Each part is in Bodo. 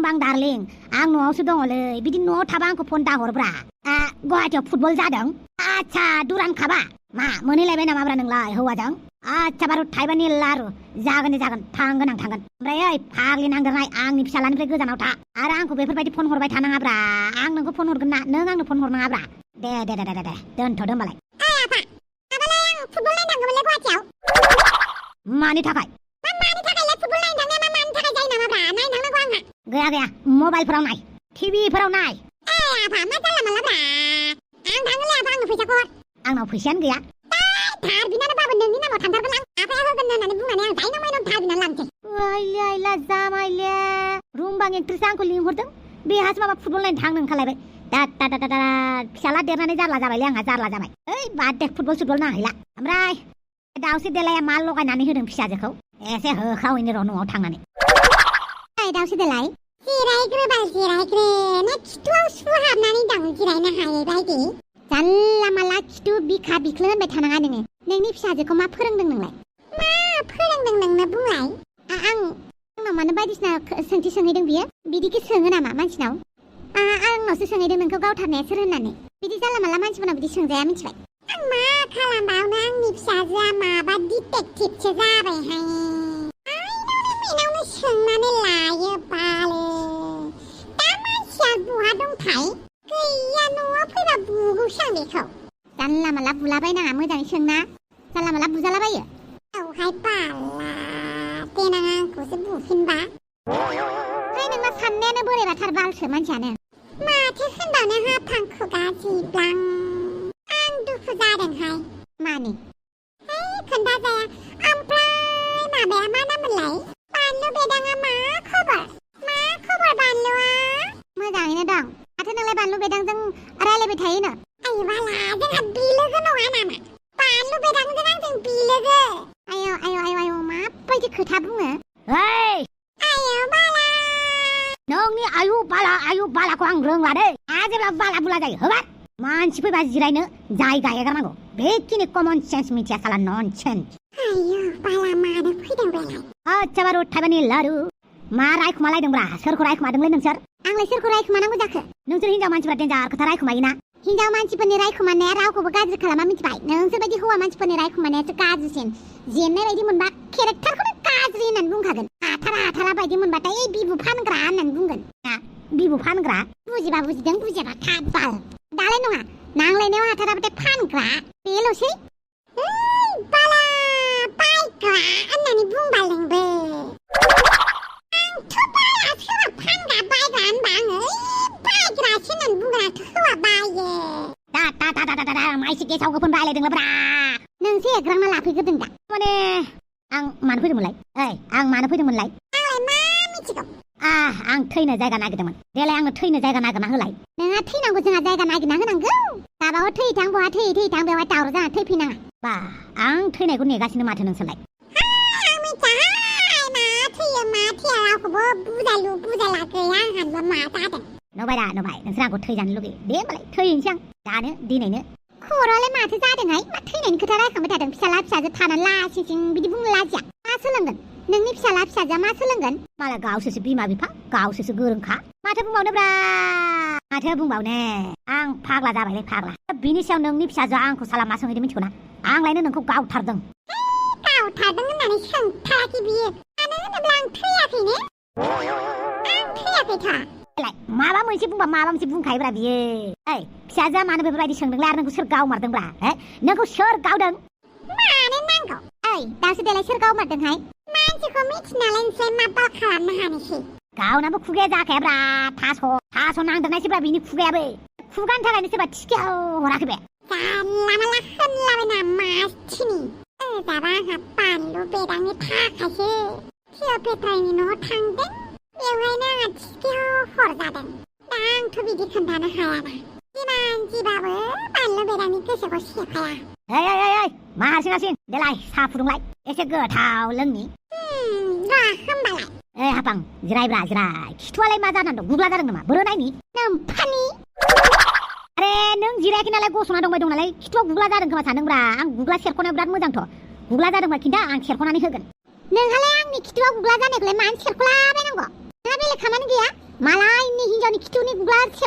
रुमबां डार्लिं आं न'आवसो दङलै बिदि न'आव थाबा आंखौ फन दाहरब्रा गुवाहाटीयाव फुटबल जादों आच्छा दुरान खाबा मा मोनहैलायबाय नामाब्रा नोंलाय हौवाजों आच्छा बारु थाइबानि लारु जागोन दे जागोन थांगोन आं थांगोन ओमफ्राय ओइ फाग्लि नांदोंहाय आंनि फिसालानिफ्राय गोजानाव था आरो आंखौ बेफोरबायदि फन हरबाय थानाङाब्रा आं नोंखौ फन हरगोन ना नों आंनो फन हरनाङाब्रा दे दोनथ'दो होमबालाय आफा आबालाय आं फुटबल नायनांगौमोनलै गुवाहाटीयाव मानि थाखाय फुटबल नायनो थांनाया मानि थाखाय जायो नामाब्रा नायनांगौ आंहा गैया मबाइलफोराव नाय टिभिफोराव नाय आफा मा जाला मालाब्रा आं थांगोनलै आफा आंनो फैसाखौ हर आंनाव फैसायानो गैया थार बिनानै बाबो नोंनि नामाव थांथारगोन आं आफाया होगोन होननानै बुंनानै आं जायनाव माइनाव थार बिनानै लांसै आइला जामाइले रुमबां एक्ट्रेसआ आंखौ लिंहरदों बेहासो माबा फुटबल नायनो थांनो ओंखारलायबाय दा फिसाला देरनानै जारला जाबायलै आंहा जारला जाबाय ओइ बाद दे फुटबल नाहैला ओमफ्राय दाउस्रि देलाया मा लगायनानै होदों फिसाजोखौ एसे होखावैनो र' न'आव थांनानै दाउस्रि देलाय जिरायग्रोबाय जिरायग्रो ना खिथुआव सु हाबनानै दं जिरायनो हायै बायदि जानला माला खिथु बिखा बिख्लो होनबाय थानाङा नोङो नोंनि फिसाजोखौ मा फोरोंदों नोंलाय मा फोरोंदों नोंनो बुंलाय आंनाव मानो बायदिसिना सोंथि सोंहैदों बियो बिदिखौ सोङो नामा मानसिनाव आंनावसो सोंहैदों नोंखौ गावथारनाया सोर होननानै बिदि जानला माला मानसिफोरनाव बिदि सोंजाया मिथिबाय आं मा खालामबावनो आंनि फिसाजोआ माबा डिटेक्टिभसो जाबायहाय आइनावनो सोंनानै लायो बालो दा मानसिया बहा दंथाय गैया न'आव फैबा बुगौसो आं बेखौ जानला माला बुलाबायनाङा मोजाङै सोंना जानला माला बुजालाबायो औहाय बाला देनां आंखौसो बुफिनबा नोंना साननायानो बोरैबाथार बालसो मानसियानो माथो होनबावनो हाफां खुगा जिब्लां आं दुखु जादोंहाय मानि खोन्था जाया ओमफ्राय माबाया मा नाममोनलाय बानलु बेदाङा मा खबर बानलुआ मोजाङैनो दं माथो नोंलाय बानलु बेदांजों रायलायबाय थायोनो आयु बाला जोंहा बिलोगो नङा नामा बानलु बेदांजों आंजों बिलोगो आयौ माबायदि खोथा बुङो आयौ बाला नोंनि आयु बालाखौ आं रोंला दै जेब्ला बाला बुला जायो होबाय मानसि फैबा जिरायनो जायगा एगारनांगौ बेखिनि कमन सेन्स मिथिया साला ननसेन्स आयौ बाला मानो फैदों बेलाय आच्छा बारु थाइबानि लारु मा रायखुमालायदोंब्रा सोरखौ रायखुमादोंलै नोंसोर आंलाय सोरखौ रायखुमानांगौ जाखो नोंसोर हिनजाव मानसिफ्रा देन्जार खोथा रायखुमायोना हिनजाव मानसिफोरनि रायखुमानाया रावखौबो गाज्रि खालामा मिथिबाय नोंसोर बायदि हौवा मानसिफोरनि रायखुमानायासो गाज्रिसिन जेननाय बायदि मोनबा केरेक्टारखौनो गाज्रि होननानै बुंखागोन हाथारा बायदि मोनबाथाय बिबु फानग्रा होननानै बुंगोन बिबु फानग्रा बुजिबा बुजिदों बुजियाबा खाफाल दालाय नङा नांलायनायाव हाथाराबाथाय फानग्रा बेल'सै बाला बायग्रा होननानै बुंबा नोंबो आंथ' बाया सोरबा फानग्रा बायग्रा होनबा आङो बायग्रासो होननानै बुंग्राथ' हौवा बायो दा माइसि गेसाव गोफोन रायलायदोंब्रा नोंसो एग्रांना लाफैग्रोदों दा माने आं मानो फैदोंमोनलाय आं मानो फैदोंमोनलाय आंलाय मा मिथिगौ आं थैनो जायगा नागिरदोंमोन देलाय आंनो थैनो जायगा नागिरना होलाय नोंहा थैनांगौ जोंहा जायगा नागिरना होनांगौ दाबाव थैथां बहा थैयै थां बेवहाय दावराव जाना थैफैनाङा बा आं थैनायखौ नेगासिनो माथो नोंसोरलाय आं मिथियाहाय मा थैयो मा थैया रावखौबो बुजायला गैया आंहाबो मा जादों नुबाय नोंसोर आंखौ थैजानो लुगैयो दे होमबालाय थैनोसै आं दानो दिनैनो खर'आलाय माथो जादोंहाय मा थैनायनि खोथा रायखांबाय थादों फिसाला फिसाजो थानानै लासिं बिदि बुंनो लाजिया मा सोलोंगोन नोंनि फिसाला फिसाजोआ मा सोलोंगोन मालाय गावसोरसो बिमा बिफा गावसोरसो गोरोंखा माथो बुंबावनो आं फाग्ला जाबायलै फाग्ला बिनि सायाव नोंनि फिसाजोआ आंखौ साला मा सोंहैदों मिथिगौ ना आंलायनो नोंखौ गावथारदों होननानै सोंथाराखै बियो मानो होनोब्ला आं थैयाखैनो आं थैयाखैथा माबा मोनसे बुंबा माबा मोनसे बुंखायोब्रा बियो फिसाजोआ मानो बेफोरबायदि सोंदोंलै आरो नोंखौ सोर गावमारदोंब्रा नोंखौ सोर गावदों मानो नांगौ दासो देलाय सोर गावमारदोंहाय मानसिखौ मिथिनालाय नोंसोर मा बाल खालामनो हानोसै गावनाबो खुगाया जाखायाब्रा थास' नांदेरनायसोब्रा बिनि खुगायाबो खुगानि थाखायनो सोरबा थिखियाव हराखै बे जानला माला होनलाबायना मासथिनि जाबा आंहा बानलु बेदांनि थाखायसो थिय'पेट्रानि न'आव थांदों बेवहायनो आंहा थिखियाव हरजादों दा आंथ' बिदि खोन्थानो हायाना जिमान जिबाबो बानलु बेदांनि गोसोखौ सेफाया मा हारसिं देलाय साहा फुदुंलाय एसे गोथाव लोंनि होमबालाय हाफां जिरायब्रा जिराय खिथुआलाय मा जानानै दं गुग्ला जादों नामा बोरो नायनि नोमफानि आरे नों जिरायाखै नालाय गसंना दंबाय दं नालाय खिथुआव गुग्ला जादों खोमा सानदोंब्रा आं गुग्ला सेरख'नायाव बिराद मोजांथ' गुग्ला जादोंबा खिन्था आं सेरख'नानै होगोन नोंहालाय आंनि खिथुआव गुग्ला जानायखौलाय मानो सेरख'लाबायनांगौ नोंहा बेलेग खामानि गैया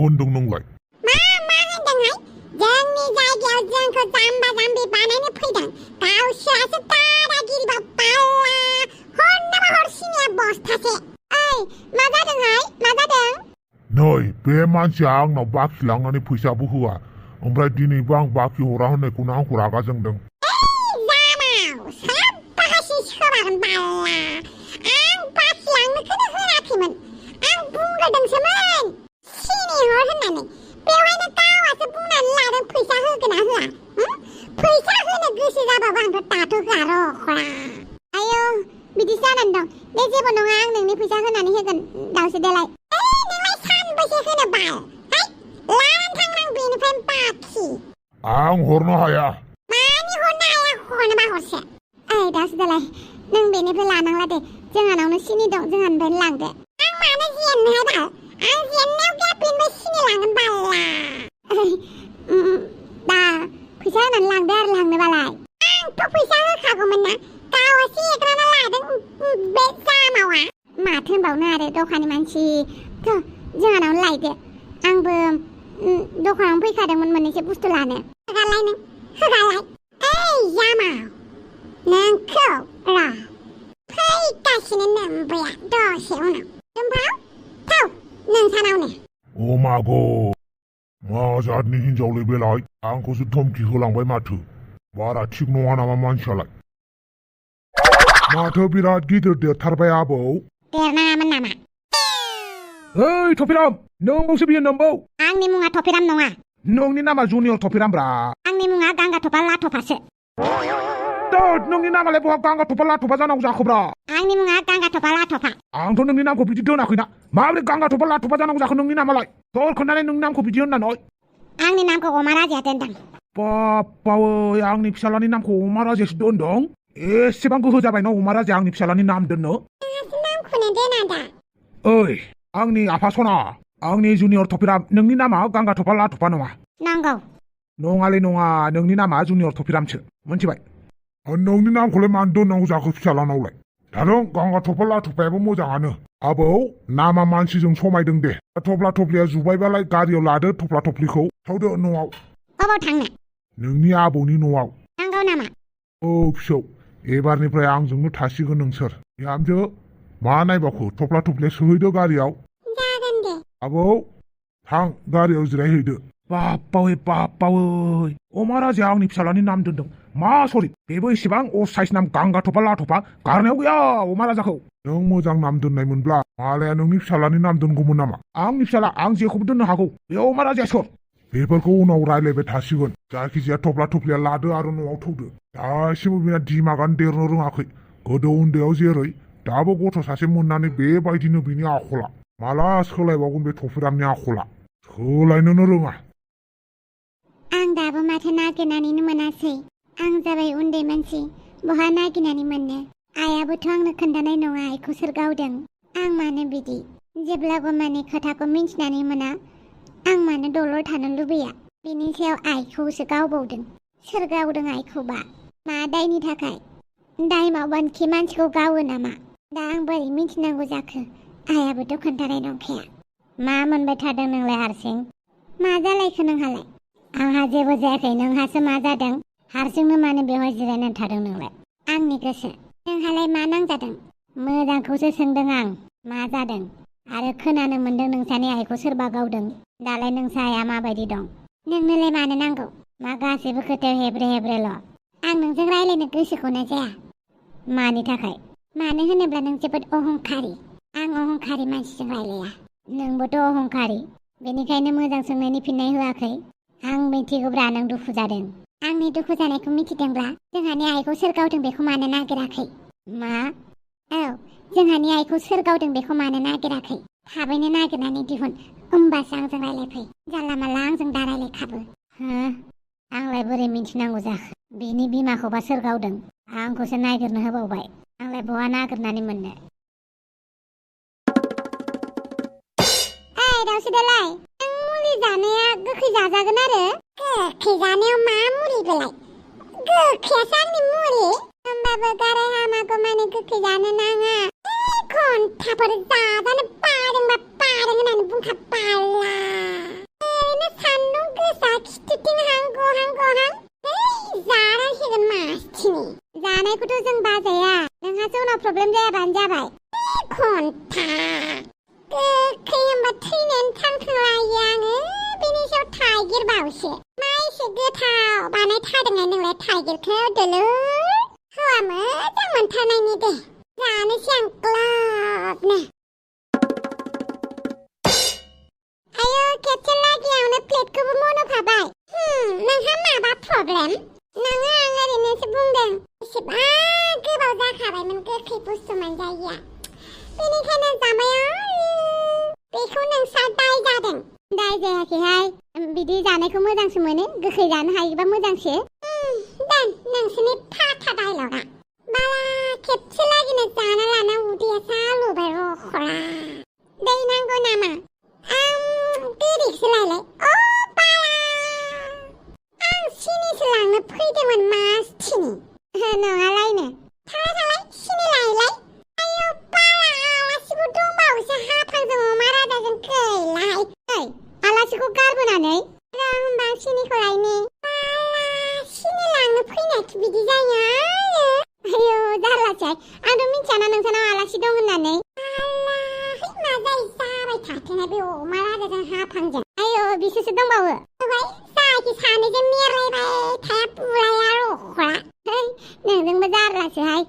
होनदों नोंलाय मा होनदोंहाय जोंनि जायगायाव जोंखौ जाम्बा जाम्बि बानायनो फैदों गावसोरासो दादागिरि बाल्ला हरनामा हरसिनिया बस्थासे ओइ मा जादोंहाय मा जादों नै बे मानसिया आंनाव बाखि लांनानै फैसाबो होआ ओमफ्राय दिनैबो आं बाखि हरा होननायखौनो आंखौ रागा जोंदों जामाव साब्बाहासि सोबागोन बाल्ला आं बाखि लांनोखौनो होआखैमोन आं बुंग्रोदोंसोमोन सिनि हर होननानै बेवहायनो गावासो बुंनानै लादों फैसा होगोन ना होआ फैसा होनो गोसो जाबाबो आंथ' दाथ' होआ रखरा आयौ बिदिसो जानानै दं दे जेबो नङा आं नोंनि फैसा होनानै होगोन दावसो देलाय नोंलाय सानबैसे होनो बाल लानानै थांनां बेनिफ्राय बाखि आं हरनो हाया मानि हरनो हाया हरनोबा हरसे ओइ दावसो देलाय नों बेनिफ्राय लानांला दे जोंहानावनो सिनि दं जोंहानिफ्रायनो लांदो आं मानो जेननोहाय बाल आं जेननायाव गैया बेनिफ्राय सिनि लांगोन बाल्ला दा फैसा होनानै लांदो आरो लांनोबालाय आंथ' फैसा होखागौमोन ना गावासो एग्राना लादों बे जामावा माथो होनबावनो आरो दखाननि मानसि थ' जोंहानावनो लायदो आंबो दखानावनो फैखादोंमोन मोननैसो बुस्थु लानो होगालाय नों होगालाय ओइ जामाव नोंखौ र' फैगासिनो नोमबोया दसे उनाव दुम्फाव थाव नोंसानावनो अ मागो मा जातनि हिनजावलै बेलाय आंखौसो धमकि होलांबाय माथो बारा थिग नङा नामा मानसियालाय माथो बिराद गिदिर देरथारबाय आबौ देरनाङामोन नामा ओइ थफिराम नोंबौसो बियो नोंबौ आंनि मुङा थफिराम नङा नोंनि नामा जुनियर थफिराम ब्रा आंनि मुङा गांगा थफा लाथफासो दोद नोंनि नामालाय बहा गांगा थफा लाथफा जानांगौ जाखोब्रा आंनि मुङा गांगा थफा लाथफा आंथ' नोंनि नामखौ बिदि दोनाखैना माबोरै गांगा थफा लाथफा जानांगौ जाखो नोंनि नामालाय सोर खोन्थानाय नोंनि नामखौ बिदि होननानै आंनि नामखौ अमा राजाया दोनदों बाप्पावै आंनि फिसालानि नामखौ अमा राजायासो दोनदों एसेबां गोहो जाबाय ना अमा राजाया आंनि फिसालानि नाम दोननो नामखौनो दोना दा ओइ आंनि आफा सना आंनि जुनियर थफिराम नोंनि नामा गांगा थफा लाथफा नङा नंगौ नङालै नङा नोंनि नामा जुनियर थफिरामसो मोनथिबाय नोंनि नामखौलाय मानो दोननांगौ जाखो फिसालानावलाय दादों गांगा थफा लाथफायाबो मोजाङानो आबौ नामा मानसिजों समायदों दे थफ्ला थफ्लिया जुबायबालाय गारियाव लादो थफ्ला थफ्लिखौ थावदो न'आव अबाव थांनो नोंनि आबौनि न'आव नंगौ नामा औ फिसौ एबारनिफ्राय आंजोंनो थासिगोन नोंसोर बिहामजो मा नायबावखो थफ्ला थफ्लिया सोहैदो गारियाव जागोन दे आबौ थां गारियाव जिरायहैदो बाप्पावै अमा राजाया आंनि फिसालानि नाम दोनदों मा सरि बेबो इसेबां असाइस नाम गांगा थफा लाथफा गारनायाव गैया अमा राजाखौ नों मोजां नाम दोननायमोनब्ला मालाया नोंनि फिसालानि नाम दोनगौमोन नामा आंनि फिसाला आं जेखौबो दोननो हागौ बे अमा राजाया सोर बेफोरखौ उनाव रायलायबाय थासिगोन जायखिजाया थफ्ला थफ्लिया लादो आरो न'आव थौदो दासिमबो बिना दिमागानो देरनो रोङाखै गोदो उन्दैयाव जेरै दाबो गथ' सासे मोननानै बेबायदिनो बिनि आखला माला सोलायबावगोन बे थफिरामनि आखला सोलायनोनो रोङा आं दाबो माथो नागिरनानैनो मोनासै आं जाबाय उन्दै मानसि बहा नागिरनानै मोननो आइयाबोथ' आंनो खोन्थानाय नङा आइखौ सोर गावदों आं मानो बिदि जेब्लाबो माने खोथाखौ मिन्थिनानै मोना आं मानो दलर थानो लुबैया बेनि सायाव आइखौसो गावबावदों सोर गावदों आइखौबा मा दायनि थाखाय दाय मावबानोखि मानसिखौ गावो नामा दा आं बोरै मिन्थिनांगौ जाखो आइयाबोथ' खोन्थानाय नंखाया मा मोनबाय थादों नोंलाय हारसिं मा जालायखो नोंहालाय आंहा जेबो जायाखै नोंहासो मा जादों हारसिंनो मानो बेवहाय जिरायनानै थादों नोंलाय आंनि गोसो नोंहालाय मा नांजादों मोजांखौसो सोंदों आं मा जादों आरो खोनानो मोनदों नोंसानि आइखौ सोरबा गावदों दालाय नोंसा आइया माबायदि दं नोंनोलाय मानो नांगौ मा गासैबो खोथायाव हेब्रे हेब्रेल' आं नोंजों रायलायनो गोसोखौनो जाया मानि थाखाय मानो होनोब्ला नों जोबोद अहंखारि आं अहंखारि मानसिजों रायलाया नोंबोथ' अहंखारि बेनिखायनो मोजां सोंनायनि फिननाय होआखै आं मिथिगौब्रा नों दुखु जादों आंनि दुखु जानायखौ मिथिदोंब्ला जोंहानि आइखौ सोर गावदों बेखौ मानो नागिराखै मा औ जोंहानि आइखौ सोर गावदों बेखौ मानो नागिराखै थाबैनो नागिरनानै दिहुन होमबासो आंजों रायलायफै जानला मानला आंजों दा रायलायखाबो आंलाय बोरै मिन्थिनांगौ जाखो बिनि बिमाखौबा सोर गावदों आंखौसो नागिरनो होबावबाय आंलाय बहा नागिरनानै मोननो दावसो देलाय नों मुलि जानाया गोखै जाजागोन आरो गोखै जानायाव मा मुलि बेलाय गोखैयासो आंनि मुलि होमबाबो गाराय हामागौ माने गोखै जानो नाङा घन्टाफोर जाजानो बादोंबा बादों होननानै बुंखाबायला खिथुथिं हां गहां जानांसिगोन मासथिनि जानायखौथ' जों बाजाया नोंहासो उनाव प्रब्लेम जायाबानो जाबाय खन्था गोखै होनबा थैनानै थांथोंलायो आङो बेनि सायाव थाइगिर बावसो मा एसे गोथाव बानायथारदोंहाय नोंलाय थाइगिरखौ दोलोर हौवा मोजां मोनथारनायनि दे जानोसै आं ग्लाबनो आयो खेबसे लागियावनो प्लेटखौबो मन'फाबाय नोंहा माबा प्रब्लेम नोङो आं ओरैनोसो बुंदों एसेबां गोबाव जाखाबायमोन गोखै बुस्थु मोनजायैया बेनिखायनो जामाया बेखौ नोंसा दाय जादों दाय जायाखैहाय बिदि जानायखौ मोजांसो मोनो गोखै जानो हायोबा मोजांसो दोन नोंसोरनि फाथा डायलगा बाला खेबसे लागिनो जाना लाना उदैया सालुबाय रख'ला दै नांगौ नामा गोरिसो लायलाय बाला आं सिनिसो लांनो फैदोंमोन मासथिनि नङालायनो थांलाय सिनि लायलाय आयौ बाला आलासिबो दंबावोसो हाफांजों अमा राजाजों गैलाहाय ओइ आलासिखौ गारबोनानै होनबा सिनिखौ लायनि बाला सिनि लांनो फैनायखि बिदि जायो आयौ जारलासै आंथ' मिथियाना नोंसानाव आलासि दं होननानै मा जायो जाबाय थाथोंहाय बे अमा राजाजों हाफांजों आयौ बिसोरसो दंबावो ओमफ्राय जायखि सानैजों मेरायबाय थाया बुलाया रख'ला नोंजोंबो जारलासोहाय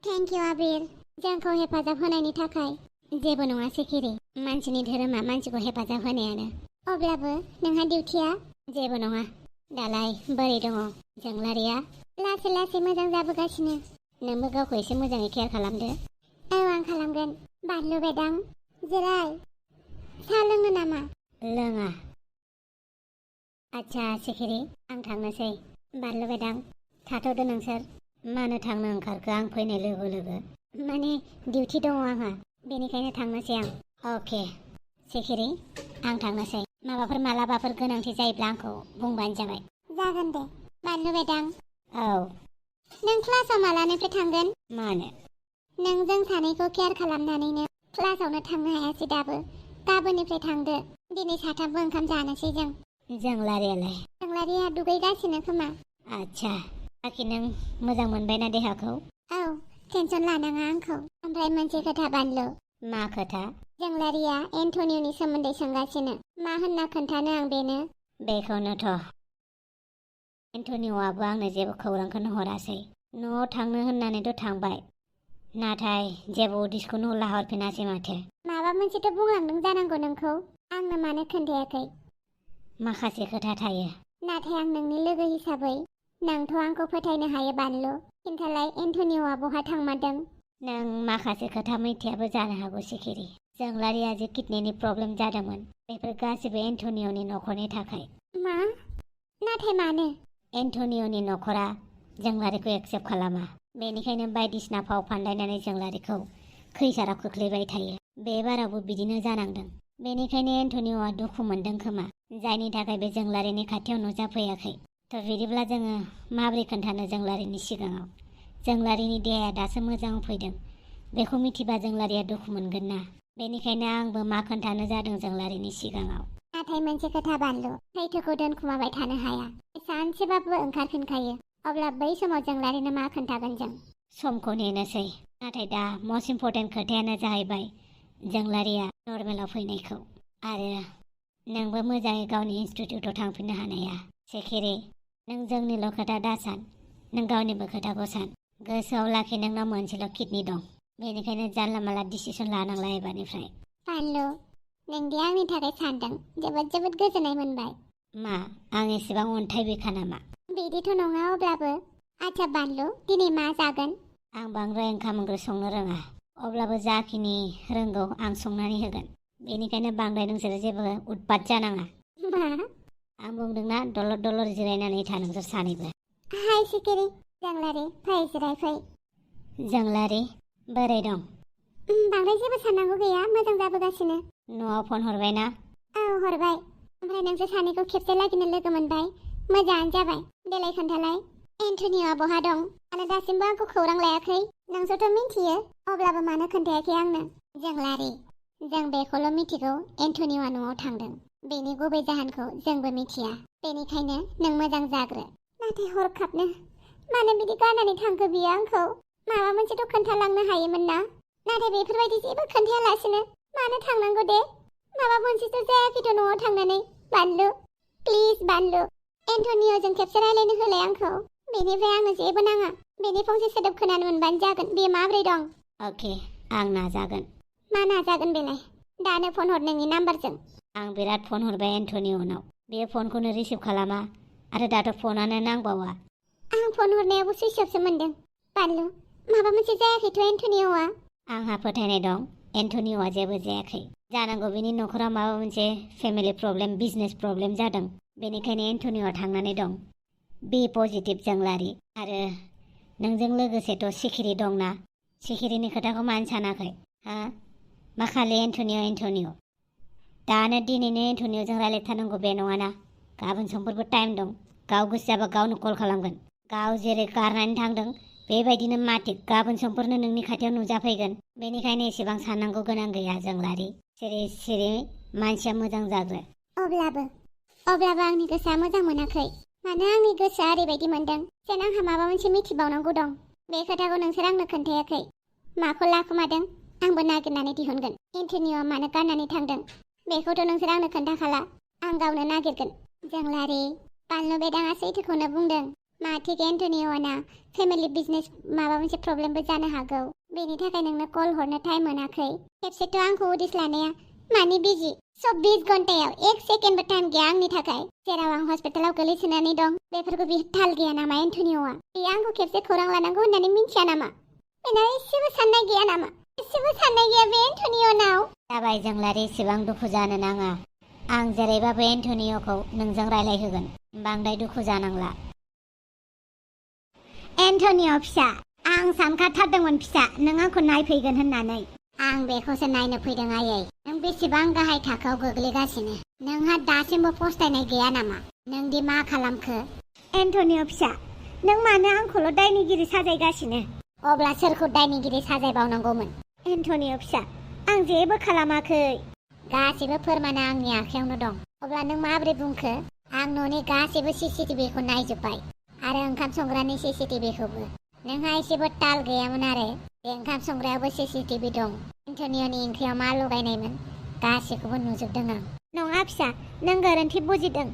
थेंक इउ आबिर जोंखौ हेफाजाब होनायनि थाखाय जेबो नङा सेखिरि मानसिनि धोरोमा मानसिखौ हेफाजाब होनायानो अब्लाबो नोंहा डिउटिया जेबो नङा दालाय बोरै दङ जोंलारिया लासै लासै मोजां जाबोगासिनो नोंबो गावखौ एसे मोजाङै केयार खालामदो औ आं खालामगोन बानलु बेदां जिराय साहा लोंनो नामा लोङा आच्छा सेखिरि आं थांनोसै बानलु बेदां थाथ'दो नोंसोर मानो थांनो ओंखारखो आं फैनाय लोगो लोगो माने डिउटि दङ आंहा बेनिखायनो थांनोसै आं अके सेखिरि आं थांनोसै माबाफोर मालाबाफोर गोनांथि जायोब्ला आंखौ बुंबानो जाबाय जागोन दे बानलु बेदां औ नों क्लासाव मालानिफ्राय थांगोन मानो नों जों सानैखौ केयार खालामनानैनो क्लासावनो थांनो हायासै दाबो गाबोननिफ्राय थांदो दिनै साथामबो ओंखाम जानोसै जों जोंलारिया दुगैगासिनो खोमा आच्छा बाखि नों मोजां मोनबायना देहाखौ औ टेनसन लानाङा आंखौ ओमफ्राय मोनसे खोथा बानलु मा खोथा जोंलारिया एन्थनिय'नि सोमोन्दै सोंगासिनो मा होनना खोन्थानो आं बेनो बेखौनोथ' एन्थनिय'आबो आंनो जेबो खौरांखौनो हरासै न'आव थांनो होननानैथ' थांबाय नाथाय जेबो उदिसखौनो लाहरफिनासै माथो माबा मोनसेथ' बुंलांदों जानांगौ नोंखौ आंनो मानो खोन्थायाखै माखासे खोथा थायो नाथाय आं नोंनि लोगो हिसाबै नोंथ' आंखौ फोथायनो हायो बानलु खिन्थालाय एन्थनिय'आ बहा थांमारदों नों माखासे खोथा मिथियाबो जानो हागौ सिखिरि जोंलारिया जे किडनिनि प्रब्लेम जादोंमोन बेफोर गासिबो एन्थनिय'नि न'खरनि थाखाय मा नाथाय मानो एन्थनिय'नि न'खरा जोंलारिखौ एक्सेप्ट खालामा बेनिखायनो बायदिसिना फाव फान्दायनानै जोंलारिखौ खैसाराव खोख्लैबाय थायो बे बारावबो बिदिनो जानांदों बेनिखायनो एन्थनिय'आ दुखु मोनदों खोमा जायनि थाखाय बे जोंलारिनि खाथियाव नुजाफैयाखै थ' बिदिब्ला जोङो माबोरै खोन्थानो जोंलारिनि सिगाङाव जोंलारिनि देहाया दासो मोजां फैदों बेखौ मिथिबा जोंलारिया दुखु मोनगोन ना बेनिखायनो आंबो मा खोन्थानो जादों जोंलारिनि सिगाङाव नाथाय मोनसे खोथा बानलु सैथोखौ दोनखुमाबाय थानो हाया सानसेबाबो ओंखारफिनखायो अब्ला बै समाव जोंलारिनो मा खोन्थागोन जों समखौ नेनोसै नाथाय दा मस्ट इम्परटेन्ट खोथायानो जाहैबाय जोंलारिया नर्मेलाव फैनायखौ आरो नोंबो मोजाङै गावनि इनस्टिटिउटआव थांफिननो हानाया सेखिरि नों जोंनिल' खोथा दासान नों गावनिबो खोथाखौ सान गोसोआव लाखि नोंनाव मोनसेल' किडनि दं बेनिखायनो जानला माला डिसिसन लानांला एबारनिफ्राय बानलु नोंदि आंनि थाखाय सानदों जोबोद जोबोद गोजोननाय मोनबाय मा आं एसेबां अन्थाइ बिखा नामा बिदिथ' नङा अब्लाबो आच्छा बानलु दिनै मा जागोन आं बांद्राय ओंखाम ओंख्रि संनो रोङा अब्लाबो जाखिनि रोंगौ आं संनानै होगोन बेनिखायनो बांद्राय नोंसोरो जेबो उतपात जानाङा मा आं बुंदोंना दलर दलर जिरायनानै था नोंसोर सानैबो हाय सिखिरि जोंलारि फै जिराय फै जोंलारि बोरै दं बांद्राय जेबो साननांगौ गैया मोजां जाबोगासिनो न'आव फन हरबायना औ हरबाय ओमफ्राय नोंसोर सानैखौ खेबसे लागिनो लोगो मोनबाय मोजाङानो जाबाय देलाय खोन्थालाय एन्थनिय'आ बहा दं आरो दासिमबो आंखौ खौरां लायाखै नोंसोरथ' मिन्थियो अब्लाबो मानो खोन्थायाखै आंनो जोंलारि जों बेखौल' मिथिगौ एन्थनिय'आ न'आव थांदों। बेनि गुबै जाहोनखौ जोंबो मिथिया। बेनिखायनो नों मोजां जाग्रो। नाथाय हरखाबनो मानो बिदि गारनानै थांखो बियो आंखौ? माबा मोनसेथ' खोन्थालांनो हायोमोन ना? नाथाय बेफोरबायदि जेबो खोन्थायालासिनो मानो थांनांगौ दे? माबा मोनसेथ' जायाखैथ' न'आव थांनानै। बानलु, प्लिज बानलु, एन्थनिय'जों खेबसे रायलायनो होलाय आंखौ। बेनिफ्राय आंनो जेबो नाङा। बेनि फंसे सोदोब खोनानो मोनबानो जागोन। बे माब्रै दं? अके, आं नाजागोन। मा नाजागोन बेलाय? दानो फन हर नोंनि नाम्बारजों। आं बिराद फन हरबाय एन्थनिय'नाव। बेयो फनखौनो रिसिभ खालामा आरो दाथ' फनानो नांबावा। आं फन हरनायावबो सुइच अफसो मोनदों। बानलु, माबा मोनसे जायाखैथ' एन्थनिय'आ? आंहा फोथायनाय दं एन्थनिय'आ जेबो जायाखै। जानांगौ बिनि न'खराव माबा मोनसे फेमिलि प्रब्लेम, बिजनेस प्रब्लेम जादों। बेनिखायनो एन्थनिय'आ थांनानै दं। बि पजिटिभ जोंलारि। आरो नोंजों लोगोसेथ' सिखिरि दंना? सिखिरिनि खोथाखौ मानो सानाखै? हा? मा खालि एन्थनिय'? दानो दिनैनो एन्थनिय'जों रायलायथारनांगौ बे नङाना? गाबोन समफोरबो टाइम दं। गाव गोसो जाबा गावनो कल खालामगोन। गाव जेरै गारनानै थांदों बेबायदिनो माथिक गाबोन समफोरनो नोंनि खाथियाव नुजाफैगोन। बेनिखायनो एसेबां साननांगौ गोनां गैया जोंलारि। सिरि सिरि मानसिया मोजां जाग्रो। अब्लाबो आंनि गोसोआ मोजां मोनाखै। मानो आंनि गोसोआ ओरैबायदि मोनदों जेन आंहा माबा मोनसे मिथिबावनांगौ दं। बे खोथाखौ नोंसोर आंनो खोन्थायाखै। माखौ लाखोमादों आंबो नागिरनानै दिहुनगोन। एन्थनिय'आ मानो गारनानै थांदों बेखौथ' नोंसोर आंनो खोन्थाखाला। आं गावनो नागिरगोन। जोंलारि, बानलु बेदाङा सैथोखौनो बुंदों। माथिक एन्थनिय'ना फेमिलि बिजनेस माबा मोनसे प्रब्लेमबो जानो हागौ। बेनि थाखाय नोंनो कल हरनो टाइम मोनाखै। खेबसेथ' आंखौ उदिस लानाया मानि बिजि। 24 घन्टायाव 1 सेकेन्डबो टाइम गैया आंनि थाखाय। जेराव आं हस्पिटालाव गोलैसोनानै दं बेफोरखौ बियो थाल गैया नामा एन्थनिय'आ? बियो आंखौ खेबसे खौरां लानांगौ होननानै मिन्थिया नामा? बेनाव एसेबो साननाय गैया नामा? एसेबो साननाय गैया बे एन्थनिय'नाव? जाबाय जोंलारि, एसेबां दुखु जानो नाङा। आं जेरैबाबो एन्थनिय'खौ नोंजों रायलायहोगोन। बांद्राय दुखु जानांला। एन्थनिय' फिसा, आं सानखाथारदोंमोन फिसा नों आंखौ नायफैगोन होननानै। आं बेखौसो नायनो फैदों आयै। नों बेसेबां गाहाय थाखोआव गोग्लैगासिनो। नोंहा दासिमबो फस्थायनाय गैया नामा? नोंदि मा खालामखो? एन्थनिय' फिसा, नों मानो आंखौल' दायनिगिरि साजायगासिनो? अब्ला सोरखौ दायनिगिरि साजायबावनांगौमोन? एन्थनिय' फिसा, आं जेबो खालामाखै। गासैबो फोरमाना आंनि आखायावनो दं। अब्ला नों माबोरै बुंखो? आं न'नि गासैबो CCTVखौ नायजोब्बाय आरो ओंखाम संग्रानि CCTVखौबो। नोंहा एसेबो ताल गैयामोन आरो। बे ओंखाम संग्रायावबो CCTV दं। एन्थनिय'नि ओंख्रियाव मा लगायनायमोन गासैखौबो नुजोबदों आं। नङा फिसा, नों गोरोन्थि बुजिदों।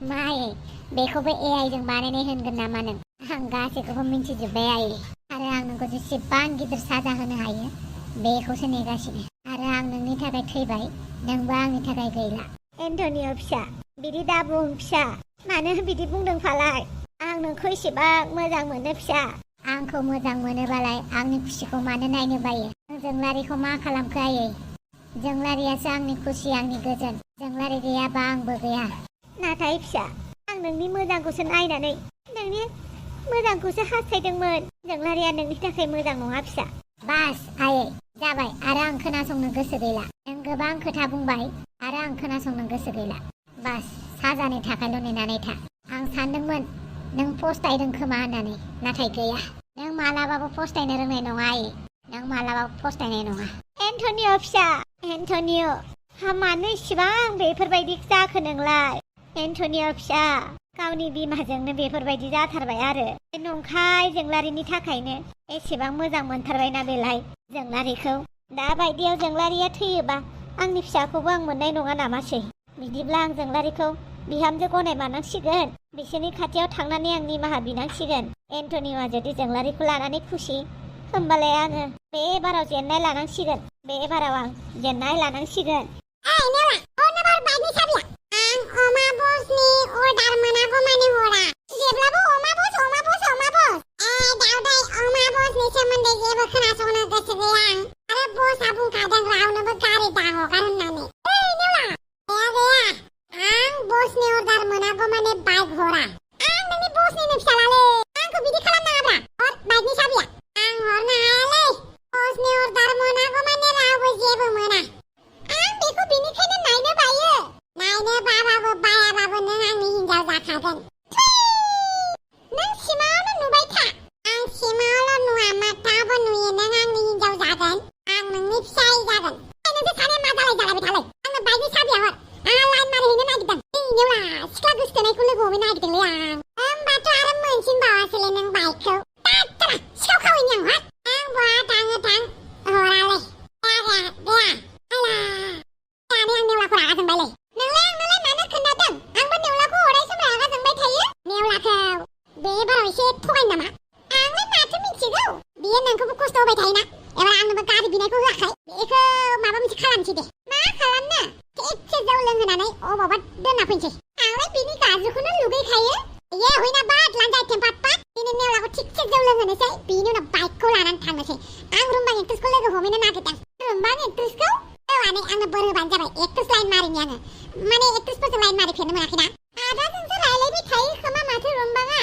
मायै, बेखौबो AI जों बानायनाय होनगोन नामा नों? आं गासैखौबो मिन्थिजोब्बाय आयै। आरो आं नोंखौ जेसेबां गिदिर साजा होनो हायो बेखौसो नेगासिनो। आरो आं नोंनि थाखाय थैबाय, नोंबो आंनि थाखाय गैला। एन्थनिय' फिसा, बिदि दाबुं फिसा। मानो बिदि बुंदों फालाय? आं नोंखौ एसेबां मोजां मोनो फिसा। आंखौ मोजां मोनोबालाय आंनि खुसिखौ मानो नायनो बायो? नों जोंलारिखौ मा खालामखो आयै? जोंलारियासो आंनि खुसि, आंनि गोजोन। जोंलारि गैयाबा आंबो गैया। नाथाय फिसा, आं नोंनि मोजांखौसो नायनानै नोंनि मोजांखौसो हास्थायदोंमोन। जोंलारिया नोंनि थाखाय मोजां नङा फिसा। बास आयै, जाबाय। आरो आं खोनासंनो गोसो गैला। नों गोबां खोथा बुंबाय आरो आं खोनासंनो गोसो गैला। बास, साजानि थाखायल' नेनानै था। आं सानदोंमोन नों फस्थायदों खोमा होननानै, नाथाय गैया। नों मालाबाबो फस्थायनो रोंनाय नङा आयै। नों मालाबाबो फस्थायनाय नङा। एन्थनिय' फिसा, एन्थनिय', मानो इसिबां बेफोरबायदि जाखो नोंलाय? एन्थनिय' फिसा, गावनि बिमाजोंनो बेफोरबायदि जाथारबाय आरो। नंखाय जोंलारिनि थाखायनो एसेबां मोजां मोनथारबायना बेलाय जोंलारिखौ। दा बायदियाव जोंलारिया थैयोबा आंनि फिसाखौबो आं मोननाय नङा नामासै? बिदिब्ला आं जोंलारिखौ बिहामजो गनायमानांसिगोन। बिसोरनि खाथियाव थांनानै आं निमाहा बिनांसिगोन। एन्थनिय'आ जुदि जोंलारिखौ लानानै खुसि, होमबालाय आङो बे बाराव जेननाय लानांसिगोन। बे बाराव आं जेननाय लानांसिगोन। ओइ नेवला, अनोबार बाइकनि साबिया। आं अमा बसनि अर्डार मोनागौ मानि हरा। जेब्लाबो अमा बस, अमा बस, अमा बस। दावदै, अमा बसनि सोमोन्दै जेबो खोनासंनो गोसो गैया आं। आरो बसआ बुंखादों रावनोबो गारि दाहगार होननानै। ओइ नेवला, गैया। आं बसनि अर्डार मोनागौ मानि बाइक हरा। आं नोंनि बसनिनो फिसालालै। आंखौ बिदि खालामनाङाब्रा। हर बाइकनि साबिया। आं हरनो हायालै। बसनि अर्डार मोनागौ मानि रावबो जेबो मोना। आं बेखौ बेनिखायनो नायनो बायो। नायनो बाबाबो बायाबाबो नों आंनि हिनजाव जाखागोन। दसे जौ लोंहोनोसै बिनि उनाव बाइकखौ लानानै थांनोसै आं रुमबां एक्ट्रेसखौ लोगो हमहैनो नागिरदों रुमबां एक्ट्रेसखौ औ आनै आंनो बोर होबानो जाबाय एक्ट्रेस लाइन मारिनि आङो माने एक्ट्रेसफोरजों लाइन मारिफेरनो मोनाखैना आदाजोंसो रायलायबाय थायो खोमा माथो रुमबाङा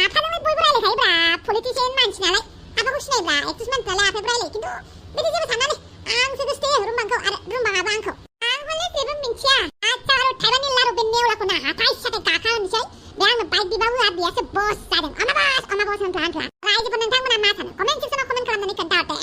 आफाजोंलाय बयबो रायलायखायोब्रा पलिटिशियान मानसि नालाय आफाखौ सिनायब्रा एक्ट्रेस मानसि नालाय आफायाबो रायलायो खिन्थु बिदि जेबो सानालै आंसो गोसथोयो रुमबांखौ आरो रुमबाङाबो आंखौ आं हले जेबो मिन्थिया आच्छा आरो थाइबानि लारु बे नेवलाखौ ना हाथाय साथाय गाखाहोनोसै बे आंनो बाइक बिबा होआ बेयासो बस जादों अमा बस होनफ्ला रायजोफोर नोंथांमोना मा सानो कमेन्ट सेक्सनाव कमेन्ट खालामनानै खोन्थाहरदो